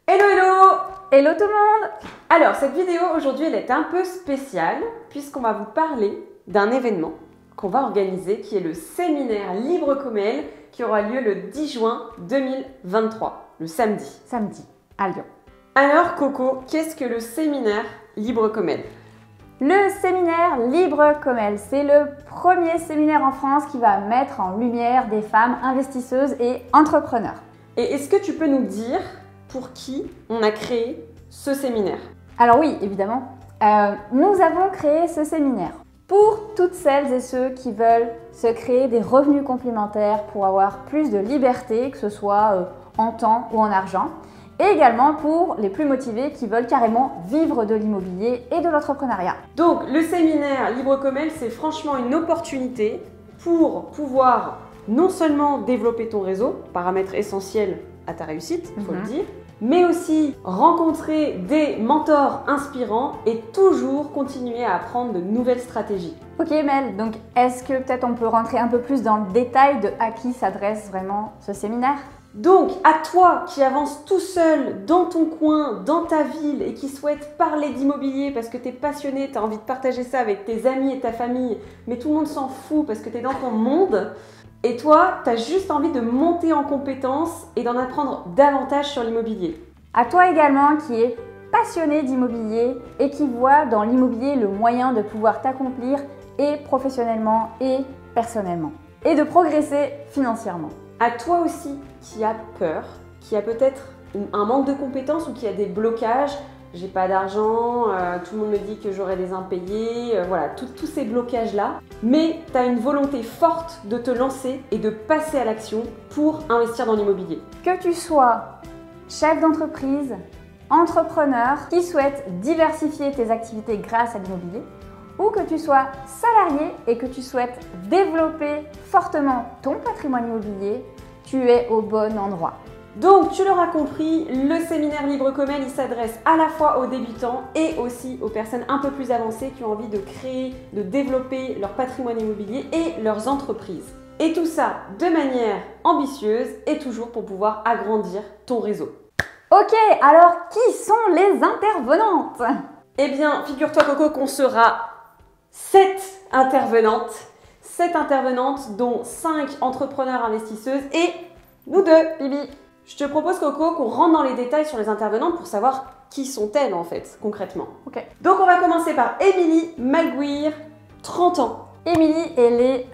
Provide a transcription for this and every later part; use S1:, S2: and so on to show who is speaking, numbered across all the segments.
S1: Hello hello!
S2: Hello tout le monde!
S1: Alors cette vidéo aujourd'hui elle est un peu spéciale puisqu'on va vous parler d'un événement qu'on va organiser qui est le séminaire Libre comme elle qui aura lieu le 10 juin 2023, le samedi.
S2: Samedi, à Lyon.
S1: Alors Coco, qu'est-ce que le séminaire Libre comme elle?
S2: Le séminaire Libre comme elle, c'est le premier séminaire en France qui va mettre en lumière des femmes investisseuses et entrepreneurs.
S1: Et est-ce que tu peux nous dire pour qui on a créé ce séminaire?
S2: Alors oui, évidemment. Nous avons créé ce séminaire pour toutes celles et ceux qui veulent se créer des revenus complémentaires pour avoir plus de liberté, que ce soit en temps ou en argent. Et également pour les plus motivés qui veulent carrément vivre de l'immobilier et de l'entrepreneuriat.
S1: Donc le séminaire Libre comme elle, c'est franchement une opportunité pour pouvoir non seulement développer ton réseau, paramètre essentiel à ta réussite, il faut le dire, mais aussi rencontrer des mentors inspirants et toujours continuer à apprendre de nouvelles stratégies.
S2: Ok Mel, donc est-ce que peut-être on peut rentrer un peu plus dans le détail de à qui s'adresse vraiment ce séminaire?
S1: Donc, à toi qui avances tout seul dans ton coin, dans ta ville et qui souhaite parler d'immobilier parce que tu es passionné, tu as envie de partager ça avec tes amis et ta famille, mais tout le monde s'en fout parce que tu es dans ton monde, et toi, tu as juste envie de monter en compétences et d'en apprendre davantage sur l'immobilier.
S2: À toi également qui es passionné d'immobilier et qui voit dans l'immobilier le moyen de pouvoir t'accomplir et professionnellement et personnellement, et de progresser financièrement.
S1: À toi aussi qui a peur, qui a peut-être un manque de compétences ou qui a des blocages, j'ai pas d'argent, tout le monde me dit que j'aurai des impayés, voilà, tous ces blocages-là. Mais tu as une volonté forte de te lancer et de passer à l'action pour investir dans l'immobilier.
S2: Que tu sois chef d'entreprise, entrepreneur qui souhaite diversifier tes activités grâce à l'immobilier, ou que tu sois salarié et que tu souhaites développer fortement ton patrimoine immobilier, tu es au bon endroit.
S1: Donc, tu l'auras compris, le séminaire Libre comme elle, il s'adresse à la fois aux débutants et aussi aux personnes un peu plus avancées qui ont envie de créer, de développer leur patrimoine immobilier et leurs entreprises. Et tout ça de manière ambitieuse et toujours pour pouvoir agrandir ton réseau.
S2: Ok, alors qui sont les intervenantes?
S1: Eh bien, figure-toi Coco qu'on sera 7 intervenantes dont 5 entrepreneurs investisseuses et nous deux,
S2: Bibi.
S1: Je te propose Coco qu'on rentre dans les détails sur les intervenantes pour savoir qui sont-elles en fait, concrètement.
S2: Ok.
S1: Donc on va commencer par Émilie Malguir, 30 ans.
S2: Émilie, elle est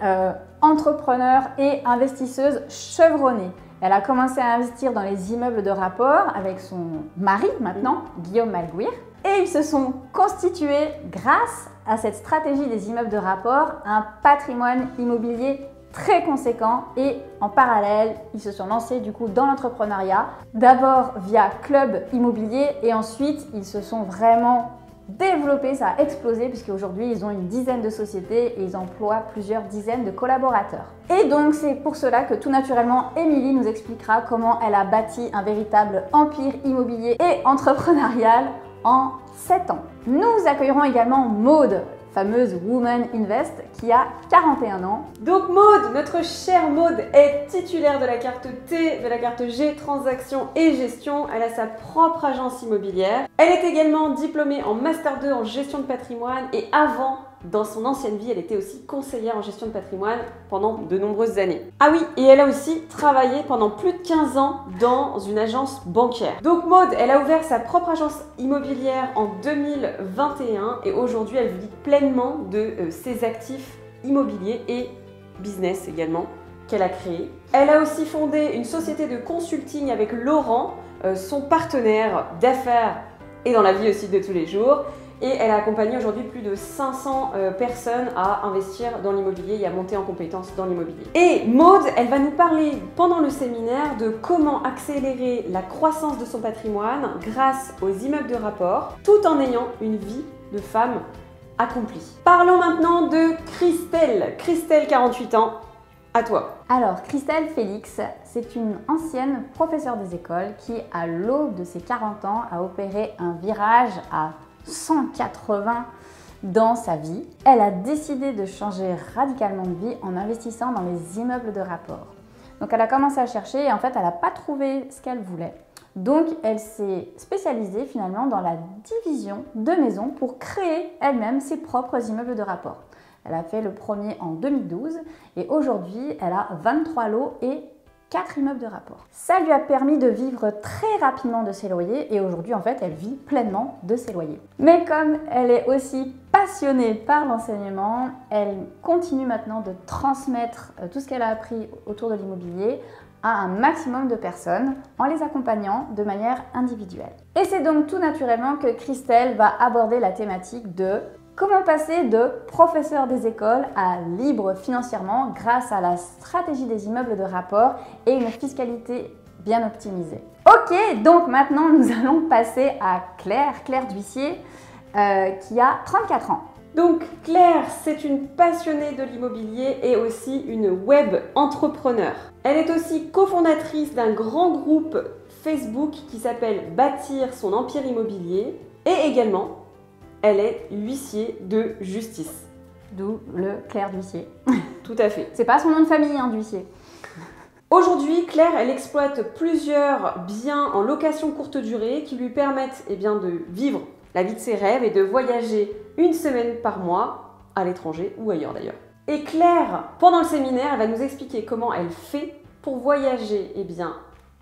S2: entrepreneure et investisseuse chevronnée. Elle a commencé à investir dans les immeubles de rapport avec son mari maintenant, Guillaume Malguir. Et ils se sont constitués, grâce à cette stratégie des immeubles de rapport, un patrimoine immobilier très conséquent et en parallèle, ils se sont lancés du coup dans l'entrepreneuriat, d'abord via Club Immobilier et ensuite ils se sont vraiment développés, ça a explosé puisqu'aujourd'hui ils ont une dizaine de sociétés et ils emploient plusieurs dizaines de collaborateurs. Et donc c'est pour cela que tout naturellement Émilie nous expliquera comment elle a bâti un véritable empire immobilier et entrepreneurial en 7 ans. Nous accueillerons également Maude, fameuse Woman Invest, qui a 41 ans.
S1: Donc Maude, notre chère Maude, est titulaire de la carte T, de la carte G, Transactions et Gestion. Elle a sa propre agence immobilière. Elle est également diplômée en Master 2 en gestion de patrimoine et avant, dans son ancienne vie, elle était aussi conseillère en gestion de patrimoine pendant de nombreuses années. Ah oui, et elle a aussi travaillé pendant plus de 15 ans dans une agence bancaire. Donc Maude, elle a ouvert sa propre agence immobilière en 2021 et aujourd'hui, elle vit pleinement de ses actifs immobiliers et business également qu'elle a créé. Elle a aussi fondé une société de consulting avec Laurent, son partenaire d'affaires et dans la vie aussi de tous les jours. Et elle a accompagné aujourd'hui plus de 500 personnes à investir dans l'immobilier et à monter en compétences dans l'immobilier. Et Maude, elle va nous parler pendant le séminaire de comment accélérer la croissance de son patrimoine grâce aux immeubles de rapport, tout en ayant une vie de femme accomplie. Parlons maintenant de Christelle. Christelle, 48 ans. À toi.
S2: Alors, Christelle Félix, c'est une ancienne professeure des écoles qui, à l'aube de ses 40 ans, a opéré un virage à 180 dans sa vie. Elle a décidé de changer radicalement de vie en investissant dans les immeubles de rapport. Donc elle a commencé à chercher et en fait elle n'a pas trouvé ce qu'elle voulait. Donc elle s'est spécialisée finalement dans la division de maisons pour créer elle-même ses propres immeubles de rapport. Elle a fait le premier en 2012 et aujourd'hui elle a 23 lots et 4 immeubles de rapport. Ça lui a permis de vivre très rapidement de ses loyers et aujourd'hui en fait elle vit pleinement de ses loyers. Mais comme elle est aussi passionnée par l'enseignement, elle continue maintenant de transmettre tout ce qu'elle a appris autour de l'immobilier à un maximum de personnes en les accompagnant de manière individuelle. Et c'est donc tout naturellement que Christelle va aborder la thématique de comment passer de professeur des écoles à libre financièrement grâce à la stratégie des immeubles de rapport et une fiscalité bien optimisée. Ok, donc maintenant nous allons passer à Claire d'Huissier qui a 34 ans.
S1: Donc Claire, c'est une passionnée de l'immobilier et aussi une web entrepreneur. Elle est aussi cofondatrice d'un grand groupe Facebook qui s'appelle Bâtir son empire immobilier et également elle est huissier de justice.
S2: D'où le Claire d'Huissier.
S1: Tout à fait.
S2: C'est pas son nom de famille, hein, d'huissier.
S1: Aujourd'hui, Claire, elle exploite plusieurs biens en location courte durée qui lui permettent de vivre la vie de ses rêves et de voyager une semaine par mois à l'étranger ou ailleurs d'ailleurs. Et Claire, pendant le séminaire, elle va nous expliquer comment elle fait pour voyager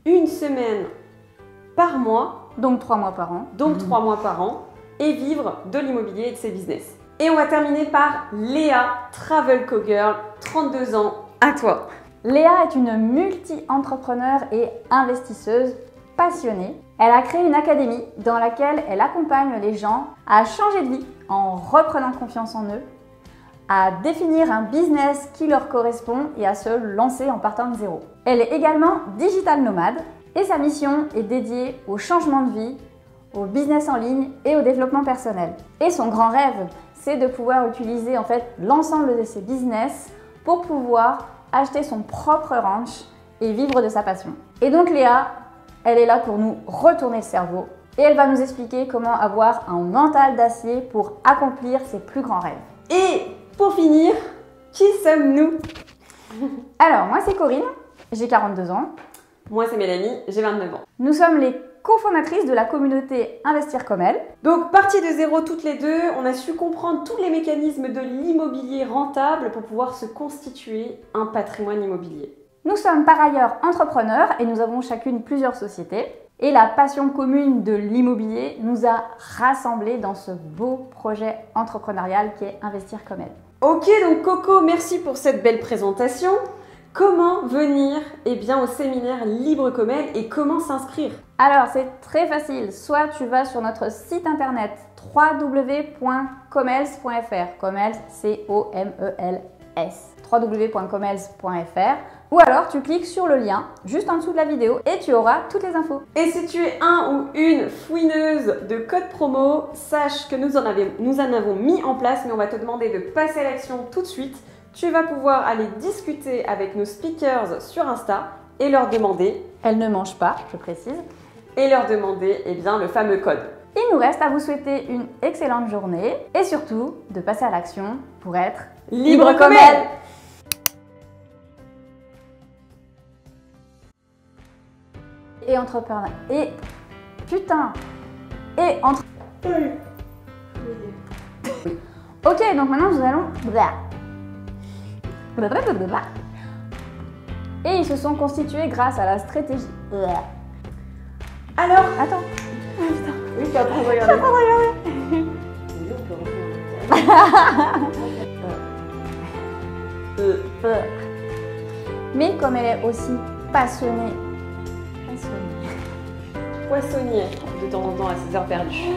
S1: une semaine par mois.
S2: Donc 3 mois par an.
S1: Donc 3 mois par an. Et vivre de l'immobilier et de ses business. Et on va terminer par Léa, Travel Co-Girl, 32 ans, à toi.
S2: Léa est une multi-entrepreneur et investisseuse passionnée. Elle a créé une académie dans laquelle elle accompagne les gens à changer de vie en reprenant confiance en eux, à définir un business qui leur correspond et à se lancer en partant de zéro. Elle est également digital nomade et sa mission est dédiée au changement de vie, au business en ligne et au développement personnel. Et son grand rêve, c'est de pouvoir utiliser en fait l'ensemble de ses business pour pouvoir acheter son propre ranch et vivre de sa passion. Et donc Léa, elle est là pour nous retourner le cerveau et elle va nous expliquer comment avoir un mental d'acier pour accomplir ses plus grands rêves.
S1: Et pour finir, qui sommes-nous?
S2: Alors moi c'est Corinne, j'ai 42 ans.
S1: Moi c'est Mélanie, j'ai 29 ans.
S2: Nous sommes les cofondatrice de la communauté Investir comme elle.
S1: Donc partie de zéro toutes les deux, on a su comprendre tous les mécanismes de l'immobilier rentable pour pouvoir se constituer un patrimoine immobilier.
S2: Nous sommes par ailleurs entrepreneurs et nous avons chacune plusieurs sociétés. Et la passion commune de l'immobilier nous a rassemblés dans ce beau projet entrepreneurial qui est Investir comme elle.
S1: Ok, donc Coco, merci pour cette belle présentation. Comment venir au séminaire Libre comme elle et comment s'inscrire?
S2: Alors c'est très facile, soit tu vas sur notre site internet www.comels.fr, Comels C-O-M-E-L-S, www.comels.fr, ou alors tu cliques sur le lien juste en dessous de la vidéo et tu auras toutes les infos.
S1: Et si tu es un ou une fouineuse de code promo, sache que nous en avons mis en place, mais on va te demander de passer à l'action tout de suite. Tu vas pouvoir aller discuter avec nos speakers sur Insta et leur demander...
S2: Elles ne mangent pas, je précise.
S1: Et leur demander le fameux code.
S2: Il nous reste à vous souhaiter une excellente journée et surtout de passer à l'action pour être
S1: libre comme elle.
S2: Et entrepreneur. Et putain. Et entre... Ok, donc maintenant nous allons... Et ils se sont constitués grâce à la stratégie.
S1: Alors,
S2: attends.
S1: Oh, putain. Oui, je suis en train de regarder.
S2: Mais comme elle est aussi passionnée.
S1: Poissonnier de temps en temps à ses heures perdues.